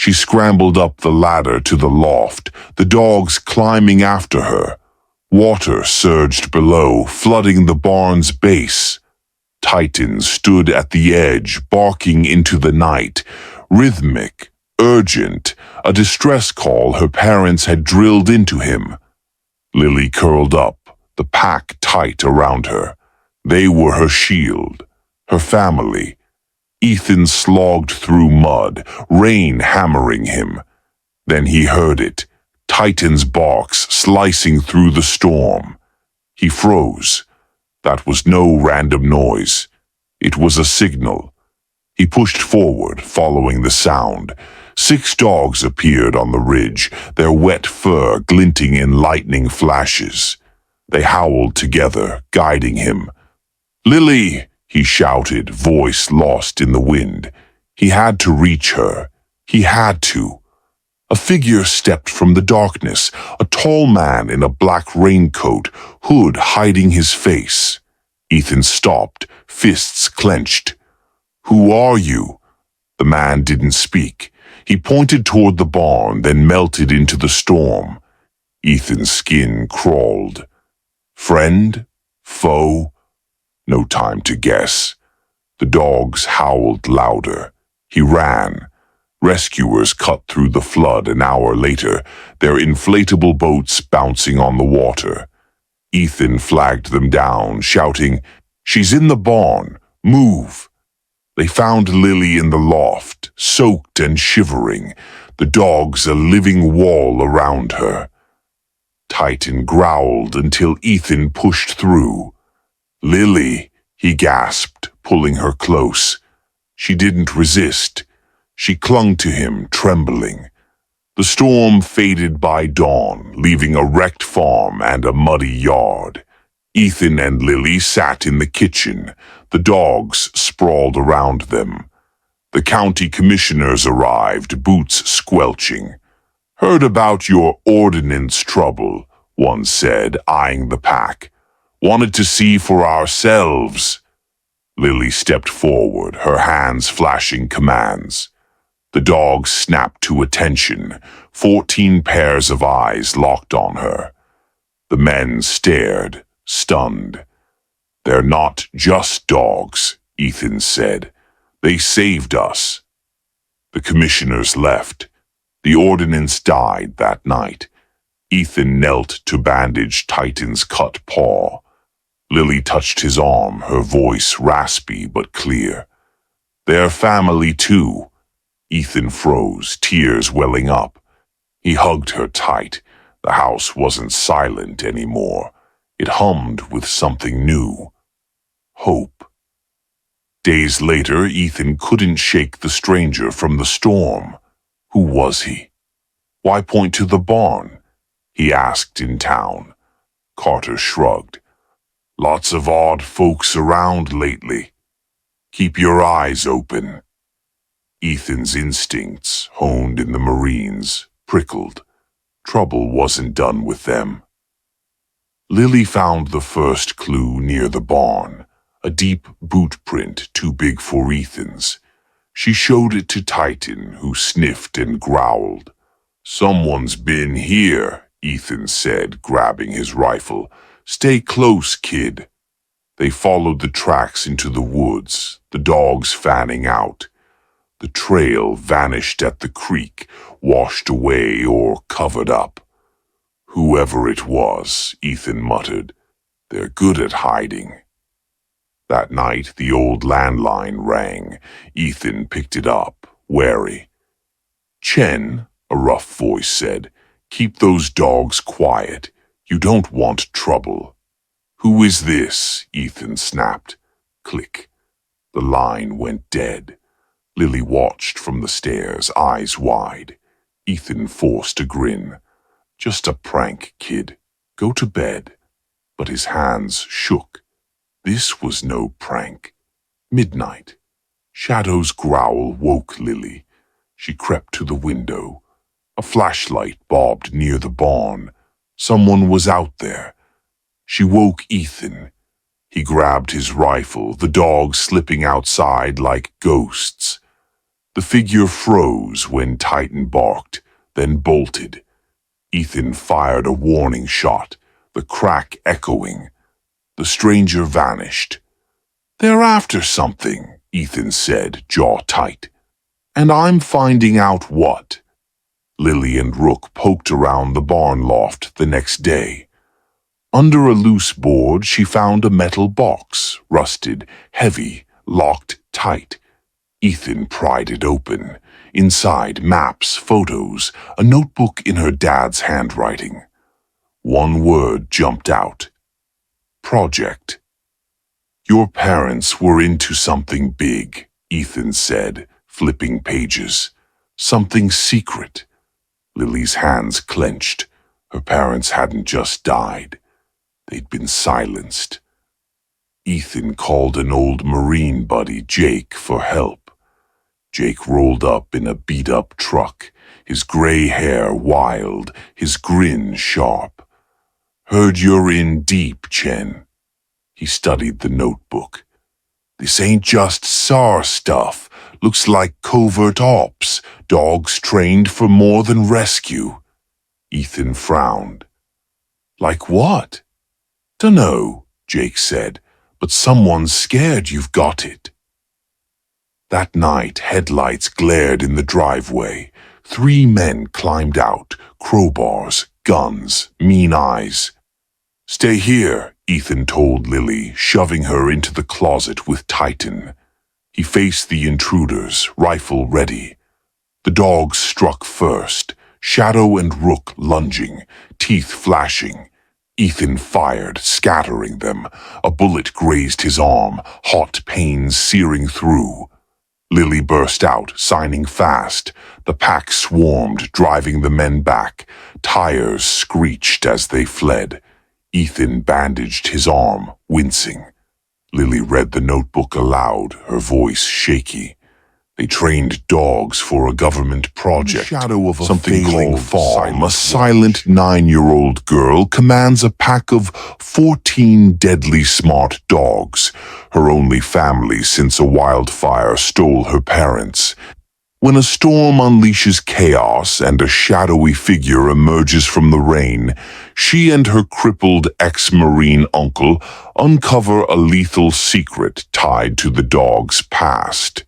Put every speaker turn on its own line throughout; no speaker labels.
She scrambled up the ladder to the loft, the dogs climbing after her. Water surged below, flooding the barn's base. Titan stood at the edge, barking into the night, rhythmic, urgent, a distress call her parents had drilled into him. Lily curled up, the pack tight around her. They were her shield, her family. Ethan slogged through mud, rain hammering him. Then he heard it, Titan's barks slicing through the storm. He froze. That was no random noise. It was a signal. He pushed forward, following the sound. 6 dogs appeared on the ridge, their wet fur glinting in lightning flashes. They howled together, guiding him. "Lily!" he shouted, voice lost in the wind. He had to reach her. He had to. A figure stepped from the darkness, a tall man in a black raincoat, hood hiding his face. Ethan stopped, fists clenched. "Who are you?" The man didn't speak. He pointed toward the barn, then melted into the storm. Ethan's skin crawled. Friend? Foe? No time to guess. The dogs howled louder. He ran. Rescuers cut through the flood an hour later, their inflatable boats bouncing on the water. Ethan flagged them down, shouting, "She's in the barn! Move!" They found Lily in the loft, soaked and shivering, the dogs a living wall around her. Titan growled until Ethan pushed through. "Lily," he gasped, pulling her close. She didn't resist. She clung to him, trembling. The storm faded by dawn, leaving a wrecked farm and a muddy yard. Ethan and Lily sat in the kitchen, the dogs sprawled around them. The county commissioners arrived, boots squelching. "Heard about your ordinance trouble," one said, eyeing the pack. "Wanted to see for ourselves." Lily stepped forward, her hands flashing commands. The dogs snapped to attention, 14 pairs of eyes locked on her. The men stared, stunned. "They're not just dogs," Ethan said. "They saved us." The commissioners left. The ordinance died that night. Ethan knelt to bandage Titan's cut paw. Lily touched his arm, her voice raspy but clear. "They're family too." Ethan froze, tears welling up. He hugged her tight. The house wasn't silent anymore. It hummed with something new. Hope. Days later, Ethan couldn't shake the stranger from the storm. Who was he? "Why point to the barn?" he asked in town. Carter shrugged. "Lots of odd folks around lately. Keep your eyes open." Ethan's instincts, honed in the Marines, prickled. Trouble wasn't done with them. Lily found the first clue near the barn, a deep boot print too big for Ethan's. She showed it to Titan, who sniffed and growled. "Someone's been here," Ethan said, grabbing his rifle. "Stay close, kid." They followed the tracks into the woods, the dogs fanning out. The trail vanished at the creek, washed away or covered up. "Whoever it was," Ethan muttered, "they're good at hiding." That night, the old landline rang. Ethan picked it up, wary. "Chen," a rough voice said, "keep those dogs quiet. You don't want trouble." "Who is this?" Ethan snapped. Click. The line went dead. Lily watched from the stairs, eyes wide. Ethan forced a grin. "Just a prank, kid. Go to bed." But his hands shook. This was no prank. Midnight. Shadow's growl woke Lily. She crept to the window. A flashlight bobbed near the barn. Someone was out there. She woke Ethan. He grabbed his rifle, the dogs slipping outside like ghosts. The figure froze when Titan barked, then bolted. Ethan fired a warning shot, the crack echoing. The stranger vanished. "They're after something," Ethan said, jaw tight. "And I'm finding out what." Lily and Rook poked around the barn loft the next day. Under a loose board, she found a metal box, rusted, heavy, locked tight. Ethan pried it open. Inside, maps, photos, a notebook in her dad's handwriting. One word jumped out. Project. "Your parents were into something big," Ethan said, flipping pages. "Something secret." Lily's hands clenched. Her parents hadn't just died. They'd been silenced. Ethan called an old Marine buddy, Jake, for help. Jake rolled up in a beat-up truck, his gray hair wild, his grin sharp. "Heard you're in deep, Chen." He studied the notebook. "This ain't just SAR stuff. Looks like covert ops, dogs trained for more than rescue." Ethan frowned. "Like what?" "Dunno," Jake said, "but someone's scared you've got it." That night, headlights glared in the driveway. 3 men climbed out, crowbars, guns, mean eyes. "Stay here," Ethan told Lily, shoving her into the closet with Titan. He faced the intruders, rifle ready. The dogs struck first, Shadow and Rook lunging, teeth flashing. Ethan fired, scattering them. A bullet grazed his arm, hot pains searing through. Lily burst out, signing fast. The pack swarmed, driving the men back. Tires screeched as they fled. Ethan bandaged his arm, wincing. Lily read the notebook aloud, her voice shaky. They trained dogs for a government project. Shadow of something called Farm. A silent 9-year-old girl commands a pack of 14 deadly smart dogs, her only family since a wildfire stole her parents. When a storm unleashes chaos and a shadowy figure emerges from the rain, she and her crippled ex-Marine uncle uncover a lethal secret tied to the dog's past.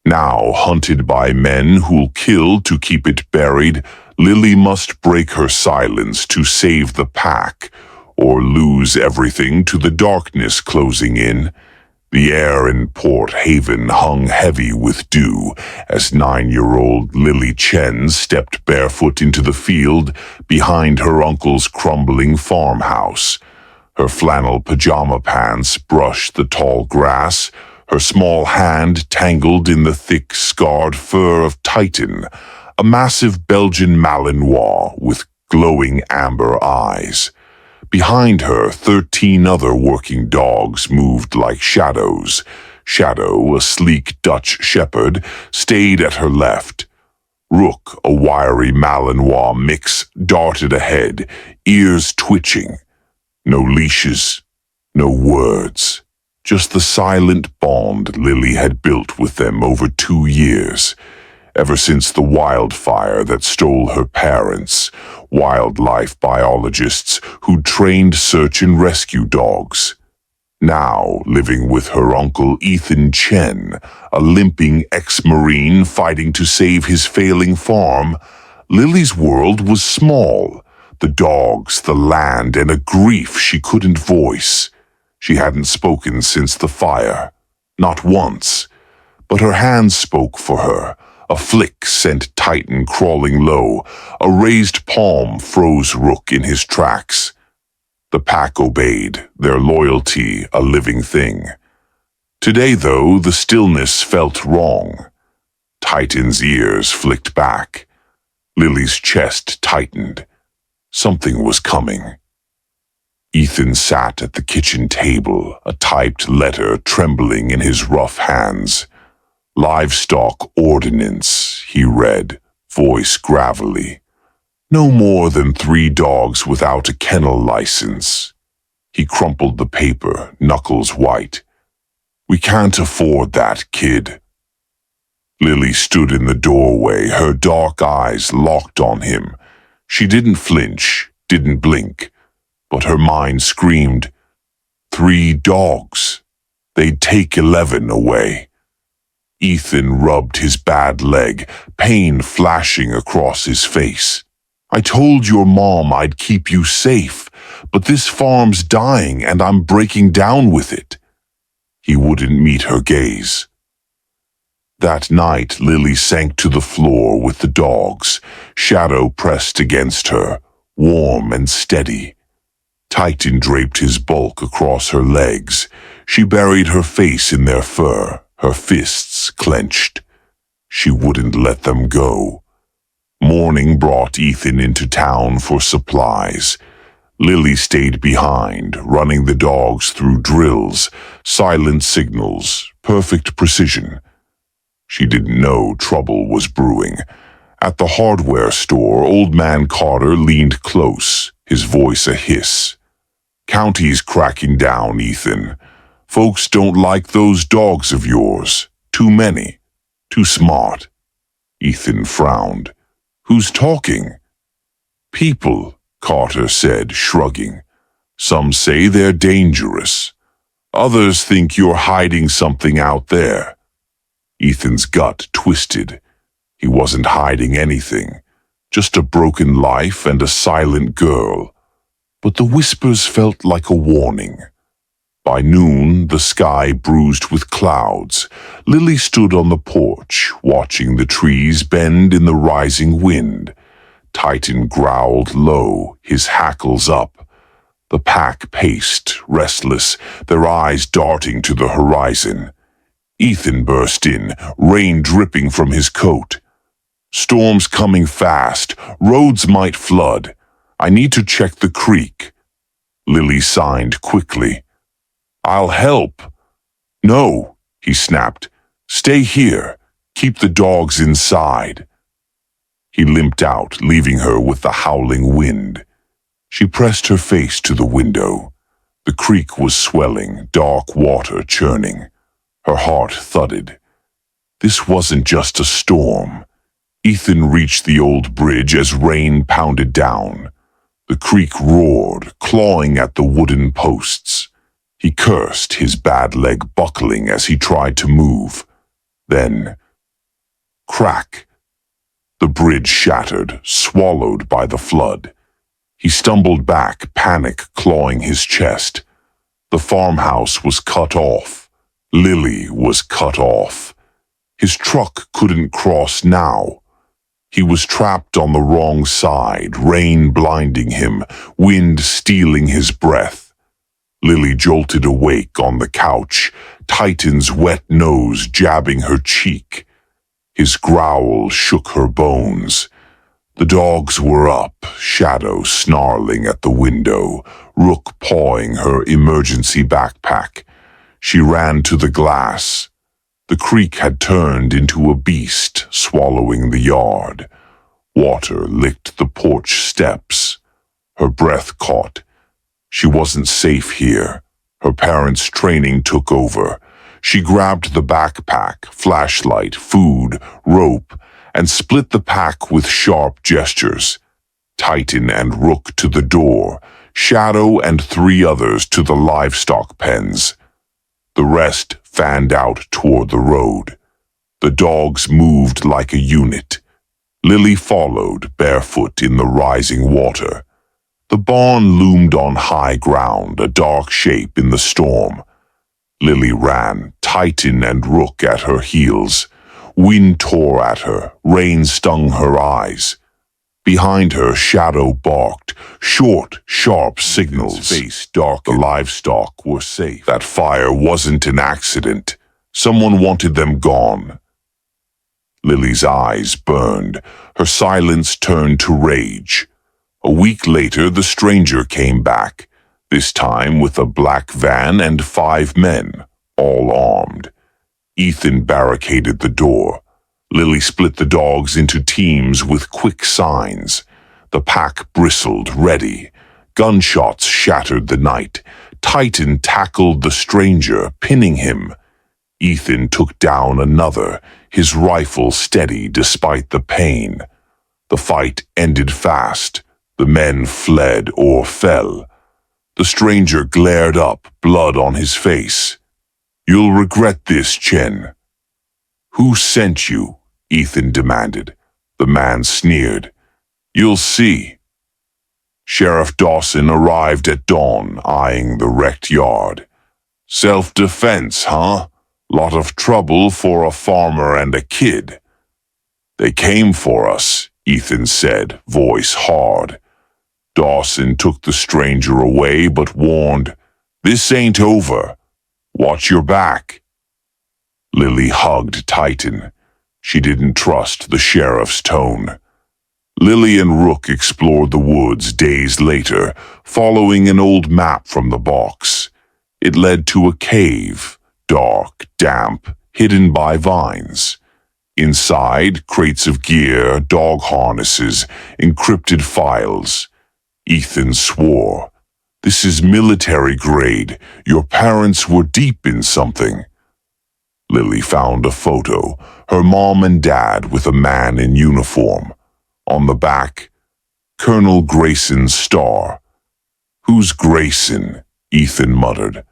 Now hunted by men who'll kill to keep it buried, Lily must break her silence to save the pack, or lose everything to the darkness closing in. The air in Port Haven hung heavy with dew as 9-year-old Lily Chen stepped barefoot into the field behind her uncle's crumbling farmhouse. Her flannel pajama pants brushed the tall grass, her small hand tangled in the thick, scarred fur of Titan, a massive Belgian Malinois with glowing amber eyes. Behind her, 13 other working dogs moved like shadows. Shadow, a sleek Dutch shepherd, stayed at her left. Rook, a wiry Malinois mix, darted ahead, ears twitching. No leashes, no words. Just the silent bond Lily had built with them over 2 years. Ever since the wildfire that stole her parents, wildlife biologists who'd trained search and rescue dogs. Now, living with her uncle Ethan Chen, a limping ex-Marine fighting to save his failing farm, Lily's world was small. The dogs, the land, and a grief she couldn't voice. She hadn't spoken since the fire. Not once. But her hands spoke for her. A flick sent Titan crawling low. A raised palm froze Rook in his tracks. The pack obeyed, their loyalty a living thing. Today, though, the stillness felt wrong. Titan's ears flicked back. Lily's chest tightened. Something was coming. Ethan sat at the kitchen table, a typed letter trembling in his rough hands. "Livestock Ordinance," he read, voice gravelly. "No more than 3 dogs without a kennel license." He crumpled the paper, knuckles white. "We can't afford that, kid." Lily stood in the doorway, her dark eyes locked on him. She didn't flinch, didn't blink, but her mind screamed, 3 dogs. They'd take 11 away. Ethan rubbed his bad leg, pain flashing across his face. I told your mom I'd keep you safe, but this farm's dying and I'm breaking down with it. He wouldn't meet her gaze. That night, Lily sank to the floor with the dogs, shadow pressed against her, warm and steady. Titan draped his bulk across her legs. She buried her face in their fur, her fists clenched. She wouldn't let them go. Morning brought Ethan into town for supplies. Lily stayed behind, running the dogs through drills, silent signals, perfect precision. She didn't know trouble was brewing. At the hardware store, Old Man Carter leaned close, his voice a hiss. County's cracking down, Ethan. Folks don't like those dogs of yours. Too many. Too smart. Ethan frowned. Who's talking? People, Carter said, shrugging. Some say they're dangerous. Others think you're hiding something out there. Ethan's gut twisted. He wasn't hiding anything. Just a broken life and a silent girl. But the whispers felt like a warning. By noon, the sky bruised with clouds. Lily stood on the porch, watching the trees bend in the rising wind. Titan growled low, his hackles up. The pack paced, restless, their eyes darting to the horizon. Ethan burst in, rain dripping from his coat. Storm's coming fast. Roads might flood. I need to check the creek. Lily signed quickly. I'll help. No, he snapped. Stay here. Keep the dogs inside. He limped out, leaving her with the howling wind. She pressed her face to the window. The creek was swelling, dark water churning. Her heart thudded. This wasn't just a storm. Ethan reached the old bridge as rain pounded down. The creek roared, clawing at the wooden posts. He cursed, his bad leg buckling as he tried to move. Then, crack. The bridge shattered, swallowed by the flood. He stumbled back, panic clawing his chest. The farmhouse was cut off. Lily was cut off. His truck couldn't cross now. He was trapped on the wrong side, rain blinding him, wind stealing his breath. Lily jolted awake on the couch, Titan's wet nose jabbing her cheek. His growl shook her bones. The dogs were up, Shadow snarling at the window, Rook pawing her emergency backpack. She ran to the glass. The creek had turned into a beast, swallowing the yard. Water licked the porch steps. Her breath caught. She wasn't safe here. Her parents' training took over. She grabbed the backpack, flashlight, food, rope, and split the pack with sharp gestures. Titan and Rook to the door, Shadow and 3 others to the livestock pens. The rest fanned out toward the road. The dogs moved like a unit. Lily followed, barefoot in the rising water. The barn loomed on high ground, a dark shape in the storm. Lily ran, Titan and Rook at her heels. Wind tore at her, rain stung her eyes. Behind her, Shadow barked, short, sharp signals. Face dark. The livestock were safe. That fire wasn't an accident. Someone wanted them gone. Lily's eyes burned. Her silence turned to rage. A week later, the stranger came back, this time with a black van and 5 men, all armed. Ethan barricaded the door. Lily split the dogs into teams with quick signs. The pack bristled, ready. Gunshots shattered the night. Titan tackled the stranger, pinning him. Ethan took down another, his rifle steady despite the pain. The fight ended fast. The men fled or fell. The stranger glared up, blood on his face. "You'll regret this, Chen." "Who sent you?" Ethan demanded. The man sneered. "You'll see." Sheriff Dawson arrived at dawn, eyeing the wrecked yard. "Self-defense, huh? Lot of trouble for a farmer and a kid." "They came for us," Ethan said, voice hard. Dawson took the stranger away but warned, "This ain't over. Watch your back." Lily hugged Titan. She didn't trust the sheriff's tone. Lily and Rook explored the woods days later, following an old map from the box. It led to a cave, dark, damp, hidden by vines. Inside, crates of gear, dog harnesses, encrypted files. Ethan swore, "This is military grade. Your parents were deep in something." Lily found a photo, her mom and dad with a man in uniform. On the back, Colonel Grayson's star. "Who's Grayson?" Ethan muttered.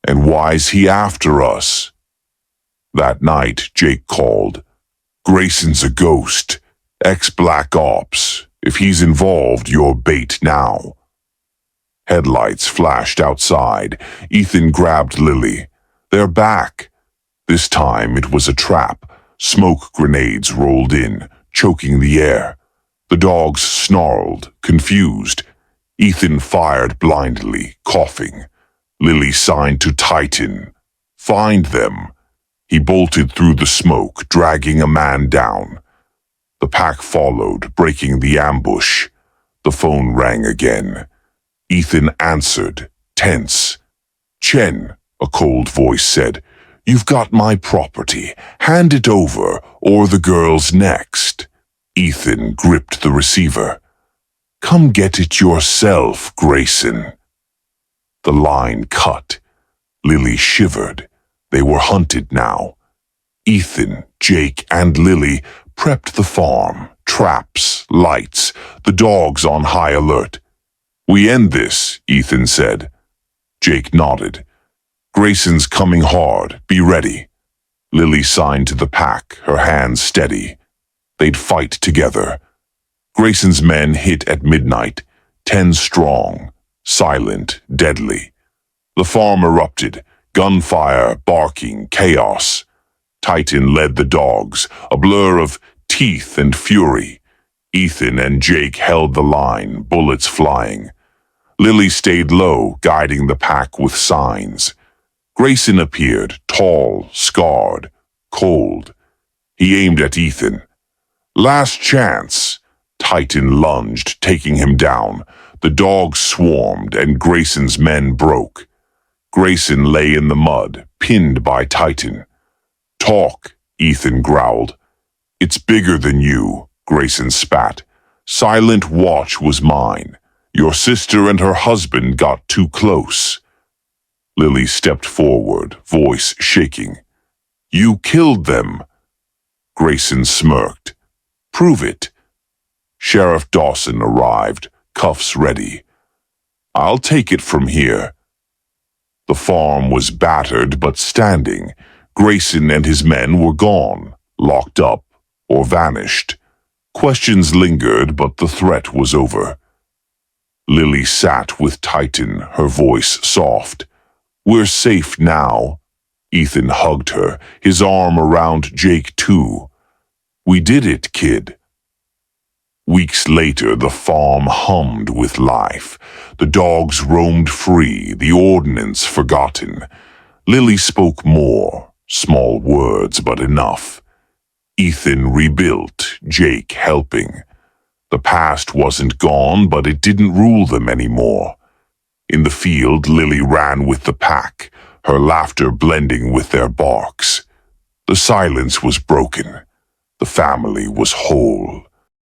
"And why's he after us?" That night, Jake called. "Grayson's a ghost. Ex-Black Ops. If he's involved, you're bait now." Headlights flashed outside. Ethan grabbed Lily. "They're back." This time it was a trap. Smoke grenades rolled in, choking the air. The dogs snarled, confused. Ethan fired blindly, coughing. Lily signed to Titan. "Find them." He bolted through the smoke, dragging a man down. The pack followed, breaking the ambush. The phone rang again. Ethan answered, tense. "Chen," a cold voice said, "you've got my property. Hand it over, or the girl's next." Ethan gripped the receiver. "Come get it yourself, Grayson." The line cut. Lily shivered. They were hunted now. Ethan, Jake, and Lily prepped the farm, traps, lights, the dogs on high alert. "We end this," Ethan said. Jake nodded. "Grayson's coming hard. Be ready." Lily signed to the pack, her hands steady. They'd fight together. Grayson's men hit at midnight, 10 strong, silent, deadly. The farm erupted, gunfire, barking, chaos. Titan led the dogs, a blur of teeth and fury. Ethan and Jake held the line, bullets flying. Lily stayed low, guiding the pack with signs. Grayson appeared, tall, scarred, cold. He aimed at Ethan. "Last chance." Titan lunged, taking him down. The dogs swarmed, and Grayson's men broke. Grayson lay in the mud, pinned by Titan. "Talk," Ethan growled. "It's bigger than you," Grayson spat. "Silent watch was mine. Your sister and her husband got too close." Lily stepped forward, voice shaking. "You killed them." Grayson smirked. "Prove it." Sheriff Dawson arrived, cuffs ready. "I'll take it from here." The farm was battered but standing. Grayson and his men were gone, locked up, or vanished. Questions lingered, but the threat was over. Lily sat with Titan, her voice soft. "We're safe now." Ethan hugged her, his arm around Jake too. "We did it, kid." Weeks later, the farm hummed with life. The dogs roamed free, the ordinance forgotten. Lily spoke more, small words but enough. Ethan rebuilt, Jake helping. The past wasn't gone, but it didn't rule them anymore. In the field, Lily ran with the pack, her laughter blending with their barks. The silence was broken. The family was whole.